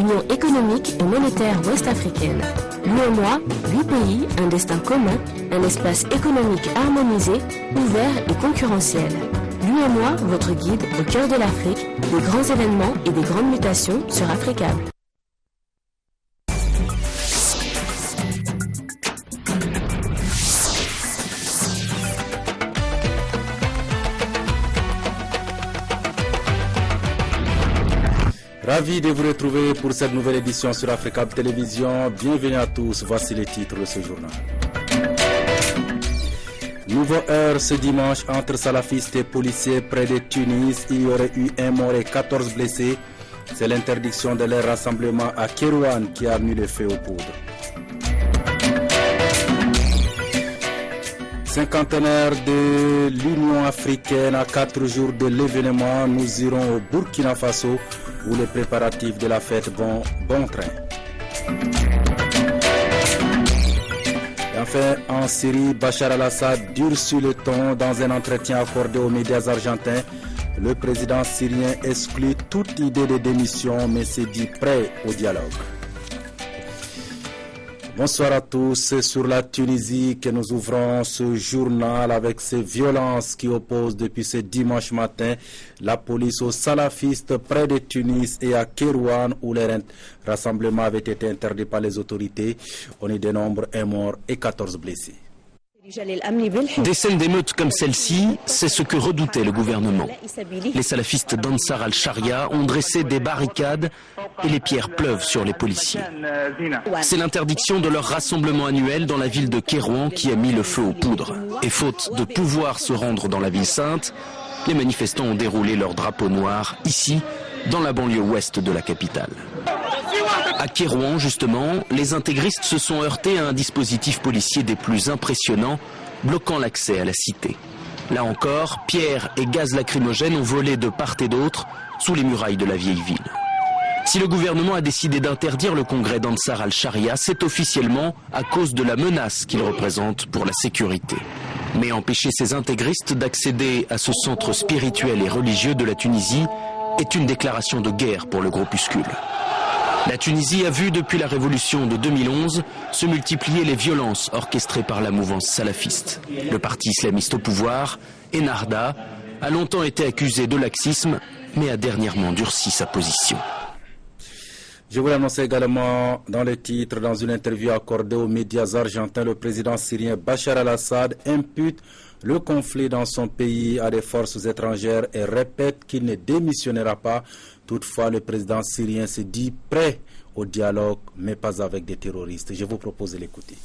l'Union économique et monétaire ouest-africaine. L'UEMOA, 8 pays, un destin commun, un espace économique harmonisé, ouvert et concurrentiel. L'UEMOA, votre guide au cœur de l'Afrique, des grands événements et des grandes mutations sur Africable. Ravi de vous retrouver pour cette nouvelle édition sur Africable Télévision. Bienvenue à tous, voici les titres de ce journal. Nouveau heure ce dimanche entre salafistes et policiers près de Tunis. Il y aurait eu un mort et 14 blessés. C'est l'interdiction de leur rassemblement à Kérouane qui a mis le feu aux poudres. Cinquantenaire de l'Union africaine à 4 jours de l'événement, nous irons au Burkina Faso où les préparatifs de la fête vont bon train. Et enfin, en Syrie, Bachar al-Assad durcit le ton dans un entretien accordé aux médias argentins. Le président syrien exclut toute idée de démission mais se dit prêt au dialogue. Bonsoir à tous, c'est sur la Tunisie que nous ouvrons ce journal avec ces violences qui opposent depuis ce dimanche matin la police aux salafistes près de Tunis et à Kérouane où les rassemblements avaient été interdits par les autorités. On y dénombre un mort et 14 blessés. Des scènes d'émeutes comme celle-ci, c'est ce que redoutait le gouvernement. Les salafistes d'Ansar al-Sharia ont dressé des barricades et les pierres pleuvent sur les policiers. C'est l'interdiction de leur rassemblement annuel dans la ville de Kérouan qui a mis le feu aux poudres. Et faute de pouvoir se rendre dans la ville sainte, les manifestants ont déroulé leur drapeau noir ici, dans la banlieue ouest de la capitale. À Kérouan, justement, les intégristes se sont heurtés à un dispositif policier des plus impressionnants, bloquant l'accès à la cité. Là encore, pierres et gaz lacrymogènes ont volé de part et d'autre sous les murailles de la vieille ville. Si le gouvernement a décidé d'interdire le congrès d'Ansar al-Sharia, c'est officiellement à cause de la menace qu'il représente pour la sécurité. Mais empêcher ces intégristes d'accéder à ce centre spirituel et religieux de la Tunisie est une déclaration de guerre pour le groupuscule. La Tunisie a vu depuis la révolution de 2011 se multiplier les violences orchestrées par la mouvance salafiste. Le parti islamiste au pouvoir, Ennahda, a longtemps été accusé de laxisme, mais a dernièrement durci sa position. Je vous l'annonçais également dans le titre, dans une interview accordée aux médias argentins, le président syrien Bachar al-Assad impute le conflit dans son pays à des forces étrangères et répète qu'il ne démissionnera pas. Toutefois, le président syrien se dit prêt au dialogue, mais pas avec des terroristes. Je vous propose de l'écouter.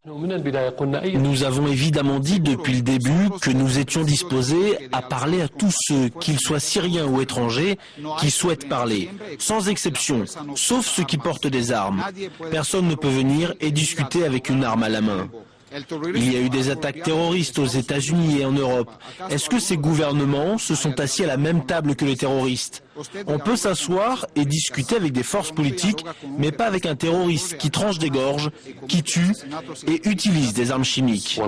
Nous avons évidemment dit depuis le début que nous étions disposés à parler à tous ceux, qu'ils soient syriens ou étrangers, qui souhaitent parler, sans exception, sauf ceux qui portent des armes. Personne ne peut venir et discuter avec une arme à la main. Il y a eu des attaques terroristes aux États-Unis et en Europe. Est-ce que ces gouvernements se sont assis à la même table que les terroristes? On peut s'asseoir et discuter avec des forces politiques, mais pas avec un terroriste qui tranche des gorges, qui tue et utilise des armes chimiques.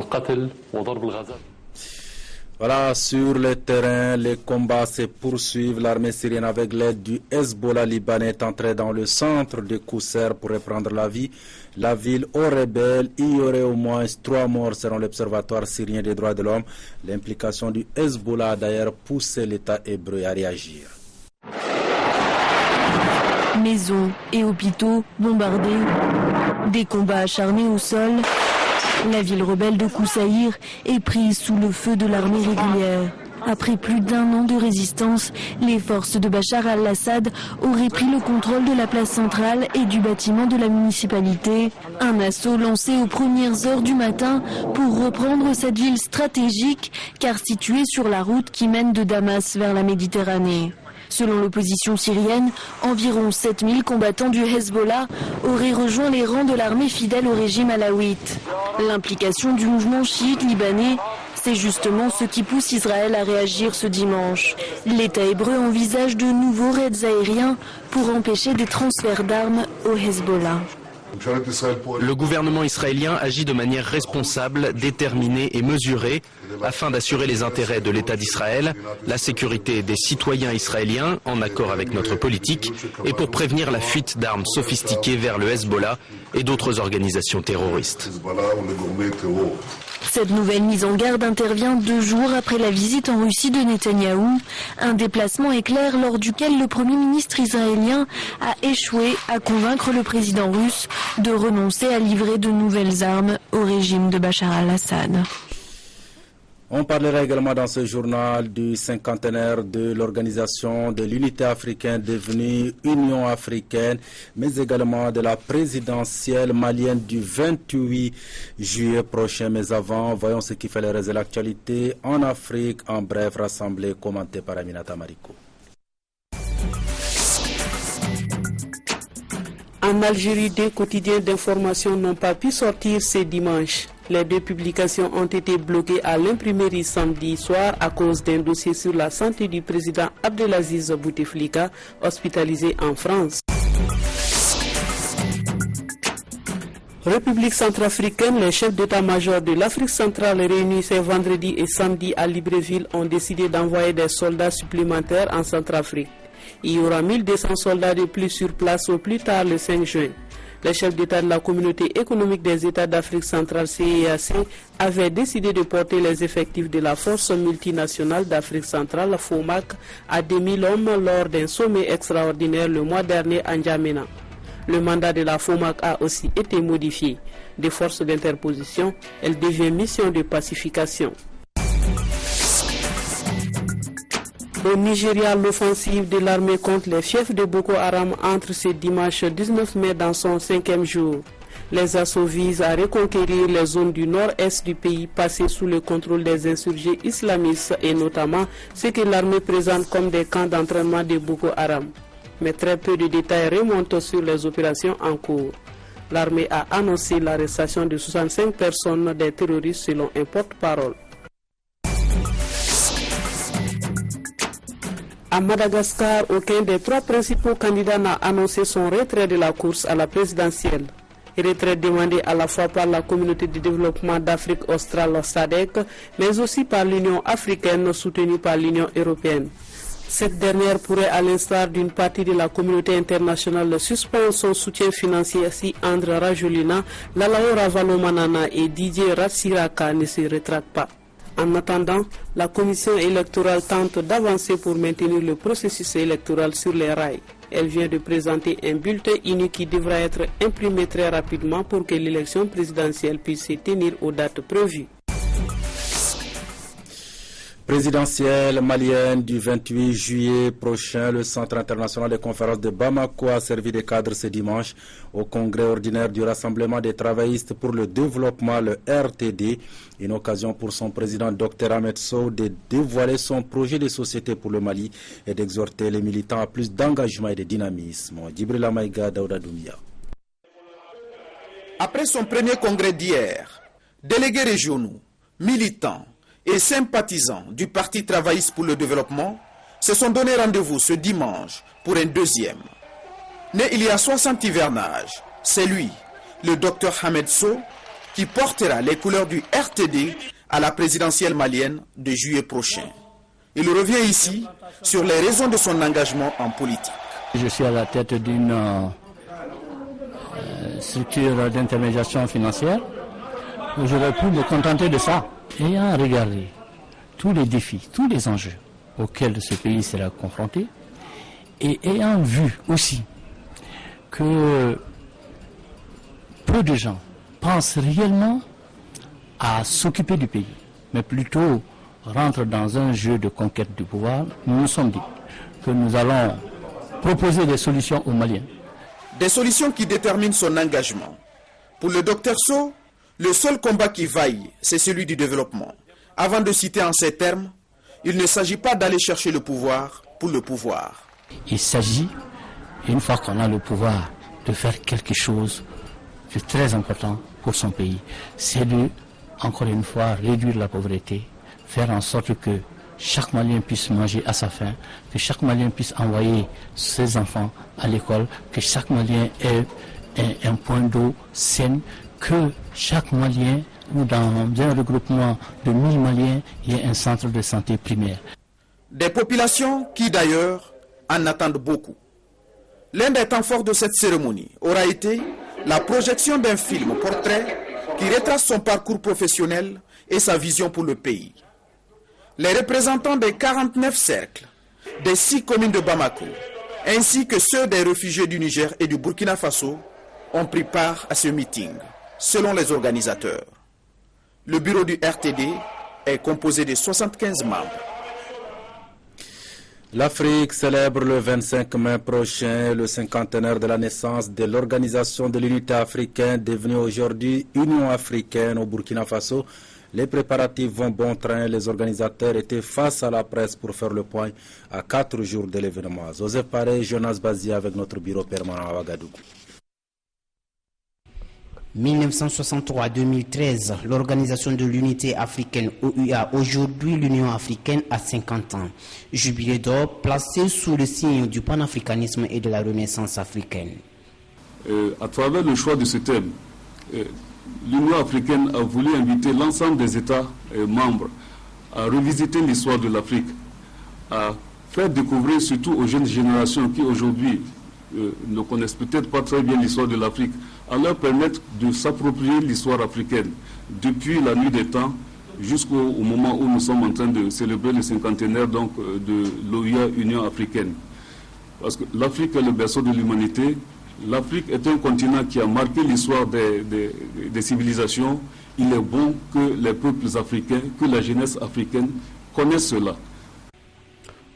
Voilà, sur le terrain, les combats se poursuivent. L'armée syrienne, avec l'aide du Hezbollah libanais, est entrée dans le centre de Qousseir pour reprendre la ville aux rebelles. Il y aurait au moins 3 morts selon l'Observatoire syrien des droits de l'homme. L'implication du Hezbollah a d'ailleurs poussé l'État hébreu à réagir. Maisons et hôpitaux bombardés, des combats acharnés au sol. La ville rebelle de Qoussaïr est prise sous le feu de l'armée régulière. Après plus d'1 an de résistance, les forces de Bachar al-Assad auraient pris le contrôle de la place centrale et du bâtiment de la municipalité. Un assaut lancé aux premières heures du matin pour reprendre cette ville stratégique, car située sur la route qui mène de Damas vers la Méditerranée. Selon l'opposition syrienne, environ 7000 combattants du Hezbollah auraient rejoint les rangs de l'armée fidèle au régime alawite. L'implication du mouvement chiite libanais, c'est justement ce qui pousse Israël à réagir ce dimanche. L'État hébreu envisage de nouveaux raids aériens pour empêcher des transferts d'armes au Hezbollah. Le gouvernement israélien agit de manière responsable, déterminée et mesurée afin d'assurer les intérêts de l'État d'Israël, la sécurité des citoyens israéliens en accord avec notre politique et pour prévenir la fuite d'armes sophistiquées vers le Hezbollah et d'autres organisations terroristes. Cette nouvelle mise en garde intervient 2 jours après la visite en Russie de Netanyahou, un déplacement éclair lors duquel le Premier ministre israélien a échoué à convaincre le président russe de renoncer à livrer de nouvelles armes au régime de Bachar al-Assad. On parlera également dans ce journal du cinquantenaire de l'organisation de l'unité africaine devenue Union africaine, mais également de la présidentielle malienne du 28 juillet prochain. Mais avant, voyons ce qui fait le reste de l'actualité en Afrique. En bref, rassemblé, commenté par Aminata Mariko. En Algérie, 2 quotidiens d'information n'ont pas pu sortir ce dimanche. Les 2 publications ont été bloquées à l'imprimerie samedi soir à cause d'un dossier sur la santé du président Abdelaziz Bouteflika, hospitalisé en France. République centrafricaine, les chefs d'état-major de l'Afrique centrale réunis ce vendredi et samedi à Libreville ont décidé d'envoyer des soldats supplémentaires en Centrafrique. Il y aura 1200 soldats de plus sur place au plus tard le 5 juin. Les chefs d'État de la Communauté économique des États d'Afrique centrale CEEAC avaient décidé de porter les effectifs de la force multinationale d'Afrique centrale FOMAC à 2000 hommes lors d'un sommet extraordinaire le mois dernier à N'Djamena. Le mandat de la FOMAC a aussi été modifié. De force d'interposition, elle devient mission de pacification. Au Nigeria, l'offensive de l'armée contre les fiefs de Boko Haram entre ce dimanche 19 mai dans son 5e jour. Les assauts visent à reconquérir les zones du nord-est du pays passées sous le contrôle des insurgés islamistes et notamment ce que l'armée présente comme des camps d'entraînement de Boko Haram. Mais très peu de détails remontent sur les opérations en cours. L'armée a annoncé l'arrestation de 65 personnes des terroristes selon un porte-parole. À Madagascar, aucun des 3 principaux candidats n'a annoncé son retrait de la course à la présidentielle. Retrait demandé à la fois par la communauté de développement d'Afrique australe SADC, mais aussi par l'Union africaine soutenue par l'Union européenne. Cette dernière pourrait, à l'instar d'une partie de la communauté internationale, suspendre son soutien financier si André Rajolina, Lalao Ravalomanana et Didier Ratsiraka ne se rétractent pas. En attendant, la commission électorale tente d'avancer pour maintenir le processus électoral sur les rails. Elle vient de présenter un bulletin unique qui devra être imprimé très rapidement pour que l'élection présidentielle puisse se tenir aux dates prévues. Présidentielle malienne du 28 juillet prochain, le Centre international de conférences de Bamako a servi de cadre ce dimanche au congrès ordinaire du Rassemblement des travaillistes pour le développement, le RTD, une occasion pour son président Dr Ahmed Sow de dévoiler son projet de société pour le Mali et d'exhorter les militants à plus d'engagement et de dynamisme. Djibrila Maïga, Daouda Doumia. Après son premier congrès d'hier, délégués régionaux, militants et sympathisants du Parti travailliste pour le développement se sont donné rendez-vous ce dimanche pour un deuxième. Né il y a 60 hivernages, c'est lui, le Dr Ahmed Sow, qui portera les couleurs du RTD à la présidentielle malienne de juillet prochain. Il revient ici sur les raisons de son engagement en politique. Je suis à la tête d'une structure d'intermédiation financière. J'aurais pu me contenter de ça. Ayant regardé tous les défis, tous les enjeux auxquels ce pays sera confronté, et ayant vu aussi que peu de gens pensent réellement à s'occuper du pays, mais plutôt rentrent dans un jeu de conquête du pouvoir, nous nous sommes dit que nous allons proposer des solutions aux Maliens. Des solutions qui déterminent son engagement. Pour le Dr Sow, le seul combat qui vaille, c'est celui du développement. Avant de citer en ces termes, il ne s'agit pas d'aller chercher le pouvoir pour le pouvoir. Il s'agit, une fois qu'on a le pouvoir, de faire quelque chose de très important pour son pays. C'est de, encore une fois, réduire la pauvreté, faire en sorte que chaque Malien puisse manger à sa faim, que chaque Malien puisse envoyer ses enfants à l'école, que chaque Malien ait un point d'eau sain, que chaque Malien où dans un regroupement de 1000 Maliens, il y a un centre de santé primaire. Des populations qui d'ailleurs en attendent beaucoup. L'un des temps forts de cette cérémonie aura été la projection d'un film portrait qui retrace son parcours professionnel et sa vision pour le pays. Les représentants des 49 cercles des 6 communes de Bamako, ainsi que ceux des réfugiés du Niger et du Burkina Faso, ont pris part à ce meeting, selon les organisateurs. Le bureau du RTD est composé de 75 membres. L'Afrique célèbre le 25 mai prochain le cinquantenaire de la naissance de l'Organisation de l'Unité africaine, devenue aujourd'hui Union africaine au Burkina Faso. Les préparatifs vont bon train. Les organisateurs étaient face à la presse pour faire le point à 4 jours de l'événement. Joseph Paré, Jonas Bazia avec notre bureau permanent à Ouagadougou. 1963-2013, l'Organisation de l'Unité africaine OUA, aujourd'hui l'Union africaine, a 50 ans. Jubilé d'or placé sous le signe du panafricanisme et de la renaissance africaine. À travers le choix de ce thème, l'Union africaine a voulu inviter l'ensemble des États membres à revisiter l'histoire de l'Afrique, à faire découvrir surtout aux jeunes générations qui aujourd'hui ne connaissent peut-être pas très bien l'histoire de l'Afrique, à leur permettre de s'approprier l'histoire africaine depuis la nuit des temps jusqu'au moment où nous sommes en train de célébrer le cinquantenaire donc, de l'OUA Union africaine. Parce que l'Afrique est le berceau de l'humanité. L'Afrique est un continent qui a marqué l'histoire des civilisations. Il est bon que les peuples africains, que la jeunesse africaine connaisse cela.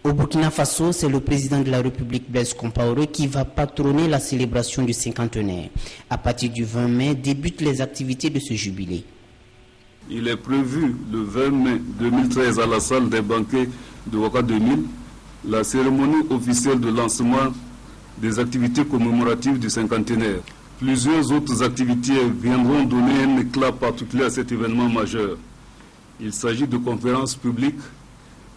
Au Burkina Faso, c'est le président de la République Blaise Compaoré qui va patronner la célébration du cinquantenaire. À partir du 20 mai, débutent les activités de ce jubilé. Il est prévu le 20 mai 2013 à la salle des banquets de Ouaka 2000, la cérémonie officielle de lancement des activités commémoratives du cinquantenaire. Plusieurs autres activités viendront donner un éclat particulier à cet événement majeur. Il s'agit de conférences publiques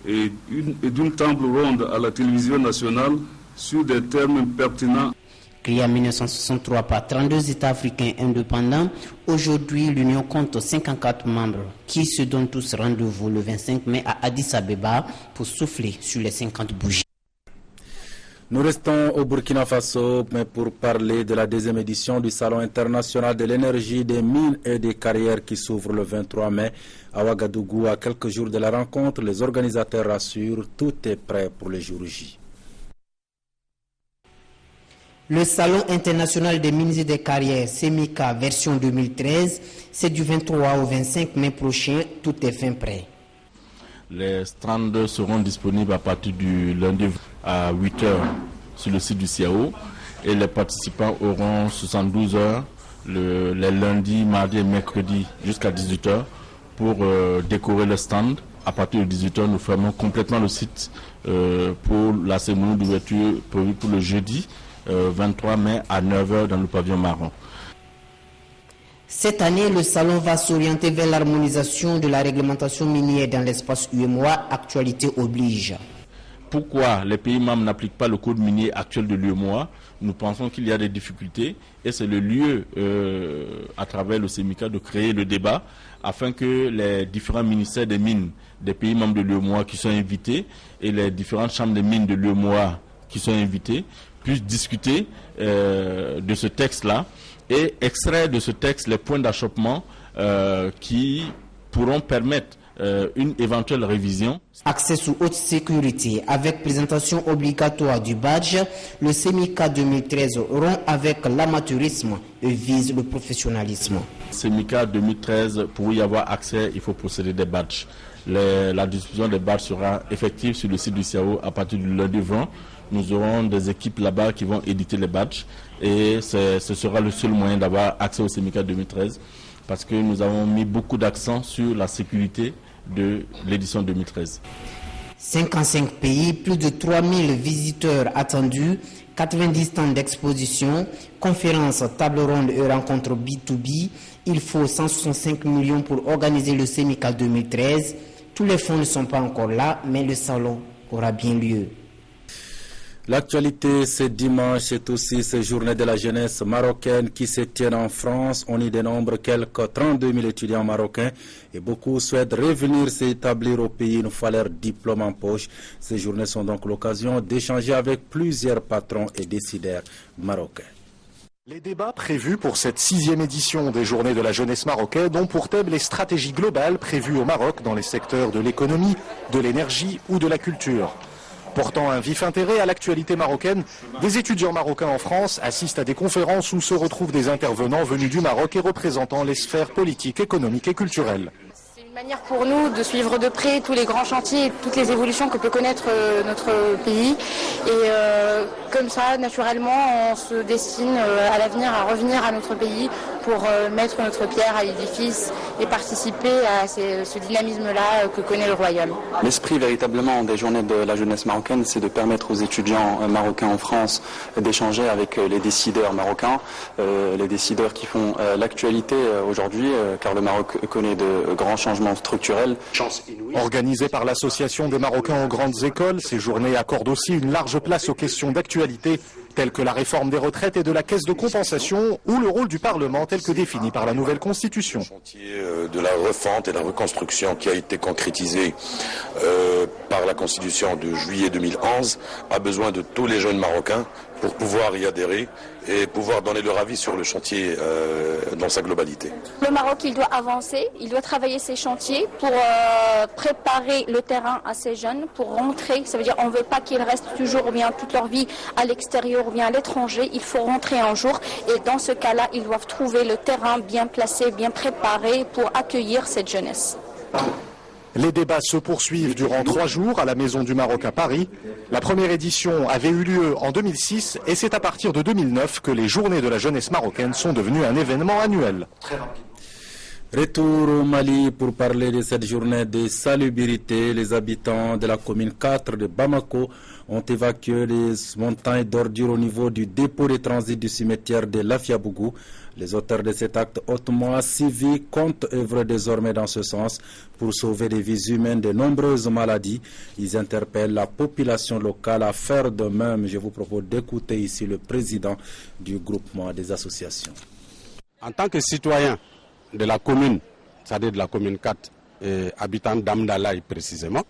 et d'une table ronde à la télévision nationale sur des termes pertinents. Créée en 1963 par 32 États africains indépendants, aujourd'hui l'Union compte 54 membres qui se donnent tous rendez-vous le 25 mai à Addis Abeba pour souffler sur les 50 bougies. Nous restons au Burkina Faso, mais pour parler de la deuxième édition du Salon international de l'énergie, des mines et des carrières qui s'ouvre le 23 mai à Ouagadougou. À quelques jours de la rencontre, les organisateurs rassurent, tout est prêt pour le jour J. Le Salon international des mines et des carrières, SEMICA version 2013, c'est du 23 au 25 mai prochain, tout est fin prêt. Les stands seront disponibles à partir du lundi à 8h sur le site du CIAO et les participants auront 72 heures les lundis, mardis et mercredis jusqu'à 18h pour décorer le stand. À partir de 18h, nous fermons complètement le site pour la cérémonie d'ouverture prévue pour le jeudi 23 mai à 9h dans le pavillon marron. Cette année, le salon va s'orienter vers l'harmonisation de la réglementation minière dans l'espace UEMOA, actualité oblige. Pourquoi les pays membres n'appliquent pas le code minier actuel de l'UEMOA? Nous pensons qu'il y a des difficultés et c'est le lieu, à travers le SEMICA, de créer le débat afin que les différents ministères des mines des pays membres de l'UEMOA qui sont invités et les différentes chambres des mines de l'UEMOA qui sont invitées puissent discuter de ce texte-là et extraire de ce texte les points d'achoppement qui pourront permettre une éventuelle révision. Accès sous haute sécurité avec présentation obligatoire du badge, le SEMICA 2013 rompt avec l'amateurisme et vise le professionnalisme. SEMICA 2013, pour y avoir accès, il faut posséder des badges. La distribution des badges sera effective sur le site du CIAO à partir du lundi 20. Nous aurons des équipes là-bas qui vont éditer les badges et ce sera le seul moyen d'avoir accès au SEMICA 2013 parce que nous avons mis beaucoup d'accent sur la sécurité de l'édition 2013. 55 pays, plus de 3000 visiteurs attendus, 90 stands d'exposition, conférences, tables rondes et rencontres B2B. Il faut 165 millions pour organiser le SEMICA 2013. Tous les fonds ne sont pas encore là, mais le salon aura bien lieu. L'actualité ce dimanche, c'est aussi ces journées de la jeunesse marocaine qui se tiennent en France. On y dénombre quelques 32 000 étudiants marocains et beaucoup souhaitent revenir s'établir au pays une fois leur diplôme en poche. Ces journées sont donc l'occasion d'échanger avec plusieurs patrons et décideurs marocains. Les débats prévus pour cette 6e édition des Journées de la jeunesse marocaine ont pour thème les stratégies globales prévues au Maroc dans les secteurs de l'économie, de l'énergie ou de la culture. Portant un vif intérêt à l'actualité marocaine, des étudiants marocains en France assistent à des conférences où se retrouvent des intervenants venus du Maroc et représentant les sphères politiques, économiques et culturelles. C'est une manière pour nous de suivre de près tous les grands chantiers et toutes les évolutions que peut connaître notre pays. Et comme ça, naturellement, on se destine à l'avenir à revenir à notre pays pour mettre notre pierre à l'édifice et participer à ce dynamisme-là que connaît le royaume. L'esprit véritablement des journées de la jeunesse marocaine, c'est de permettre aux étudiants marocains en France d'échanger avec les décideurs marocains, les décideurs qui font l'actualité aujourd'hui, car le Maroc connaît de grands changements structurels. Organisées par l'Association des Marocains aux grandes écoles, ces journées accordent aussi une large place aux questions d'actualité, telles que la réforme des retraites et de la caisse de compensation ou le rôle du Parlement tel que défini par la nouvelle Constitution. Le chantier de la refonte et la reconstruction qui a été concrétisé par la Constitution de juillet 2011 a besoin de tous les jeunes Marocains pour pouvoir y adhérer et pouvoir donner leur avis sur le chantier dans sa globalité. Le Maroc, il doit avancer, il doit travailler ses chantiers pour préparer le terrain à ces jeunes, pour rentrer. Ça veut dire on ne veut pas qu'ils restent toujours ou bien toute leur vie à l'extérieur ou bien à l'étranger. Il faut rentrer un jour et dans ce cas-là, ils doivent trouver le terrain bien placé, bien préparé pour accueillir cette jeunesse. Les débats se poursuivent durant 3 jours à la Maison du Maroc à Paris. La première édition avait eu lieu en 2006 et c'est à partir de 2009 que les Journées de la jeunesse marocaine sont devenues un événement annuel. Retour au Mali pour parler de cette journée de salubrité. Les habitants de la commune 4 de Bamako ont évacué les montagnes d'ordures au niveau du dépôt de transit du cimetière de Lafiabougou. Les auteurs de cet acte hautement civique comptent œuvrer désormais dans ce sens pour sauver des vies humaines de nombreuses maladies. Ils interpellent la population locale à faire de même. Je vous propose d'écouter ici le président du groupement des associations. En tant que citoyen de la commune, c'est-à-dire de la commune 4, et habitant d'Amdalaï précisément,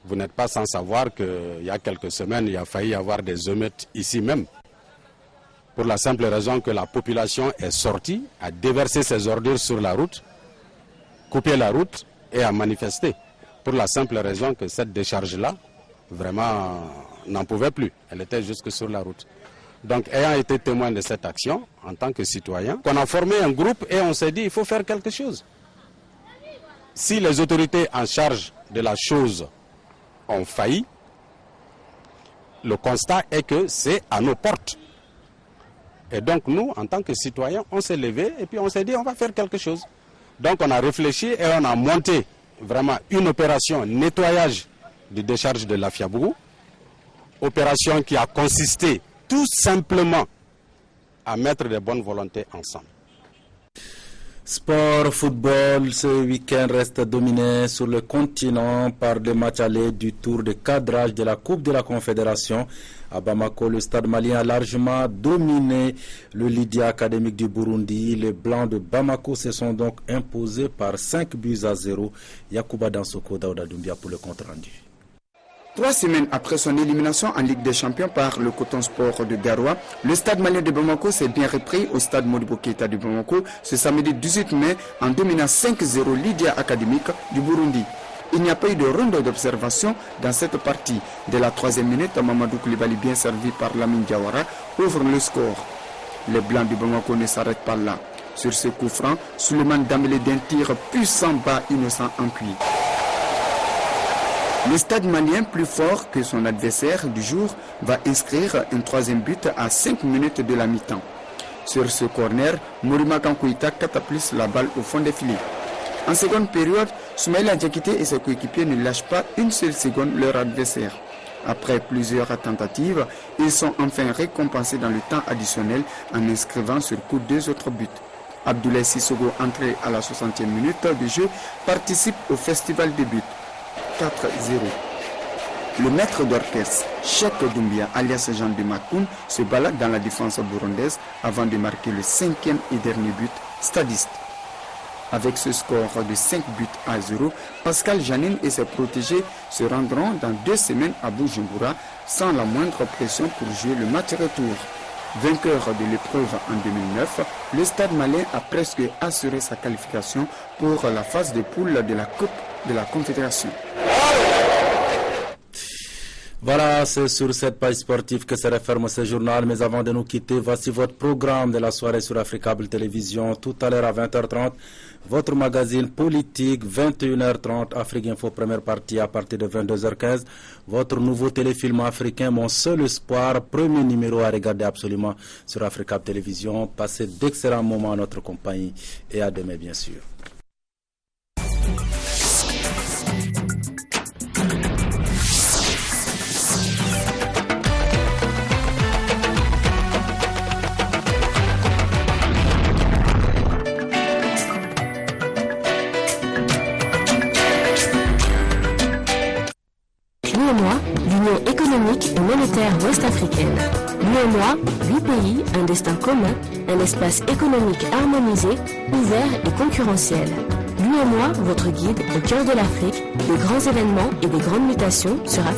vous n'êtes pas sans savoir qu'il y a quelques semaines, il a failli y avoir des émeutes ici même. Pour la simple raison que la population est sortie, a déversé ses ordures sur la route, coupé la route et a manifesté. Pour la simple raison que cette décharge-là, vraiment, n'en pouvait plus. Elle était jusque sur la route. Donc, ayant été témoin de cette action, en tant que citoyen, on a formé un groupe et on s'est dit il faut faire quelque chose. Si les autorités en charge de la chose ont failli, le constat est que c'est à nos portes. Et donc nous, en tant que citoyens, on s'est levé et puis on s'est dit on va faire quelque chose. Donc on a réfléchi et on a monté vraiment une opération nettoyage de décharge de Lafiabougou. Opération qui a consisté tout simplement à mettre des bonnes volontés ensemble. Sport, football, ce week-end reste dominé sur le continent par des matchs allés du tour de cadrage de la Coupe de la Confédération. À Bamako, le stade malien a largement dominé le Lydia académique du Burundi. Les Blancs de Bamako se sont donc imposés par 5-0. Yacouba Dansoko, Daouda Doumbia pour le compte rendu. 3 semaines après son élimination en Ligue des Champions par le Coton Sport de Garoua, le stade malien de Bamako s'est bien repris au stade Modibo Keïta de Bamako ce samedi 18 mai en dominant 5-0 Lydia académique du Burundi. Il n'y a pas eu de ronde d'observation dans cette partie. Dès la 3e minute, Mamadou Koulibaly, bien servi par Lamine Diawara, ouvre le score. Les Blancs de Bamako ne s'arrêtent pas là. Sur ce coup franc, Souleymane Dambélé d'un tir puissant bat innocent en cuit. Le stade malien, plus fort que son adversaire du jour, va inscrire un 3e but à 5 minutes de la mi-temps. Sur ce corner, Morima Kankouita catapulte la balle au fond des filets. En seconde période, Soumaïla Diakité et ses coéquipiers ne lâchent pas une seule seconde leur adversaire. Après plusieurs tentatives, ils sont enfin récompensés dans le temps additionnel en inscrivant sur coup 2 autres buts. Abdoulaye Sissoko, entré à la 60e minute de jeu, participe au festival des buts. 4-0. Le maître d'orchestre, Cheikh Doumbia, alias Jean de Makoun, se balade dans la défense burundaise avant de marquer le 5e et dernier but stadiste. Avec ce score de 5 buts à 0, Pascal Janine et ses protégés se rendront dans 2 semaines à Bujumbura sans la moindre pression pour jouer le match retour. Vainqueur de l'épreuve en 2009, le Stade malien a presque assuré sa qualification pour la phase de poule de la Coupe de la Confédération. Voilà, c'est sur cette page sportive que se referme ce journal. Mais avant de nous quitter, voici votre programme de la soirée sur Africable Télévision. Tout à l'heure à 20h30, votre magazine politique, 21h30, Afrique Info, première partie à partir de 22h15. Votre nouveau téléfilm africain, Mon seul espoir, premier numéro à regarder absolument sur Africable Télévision. Passez d'excellents moments à notre compagnie et à demain, bien sûr. L'Union économique et monétaire ouest-africaine. L'UEMOA, 8 pays, un destin commun, un espace économique harmonisé, ouvert et concurrentiel. L'UEMOA, votre guide au cœur de l'Afrique, des grands événements et des grandes mutations sur Afrique.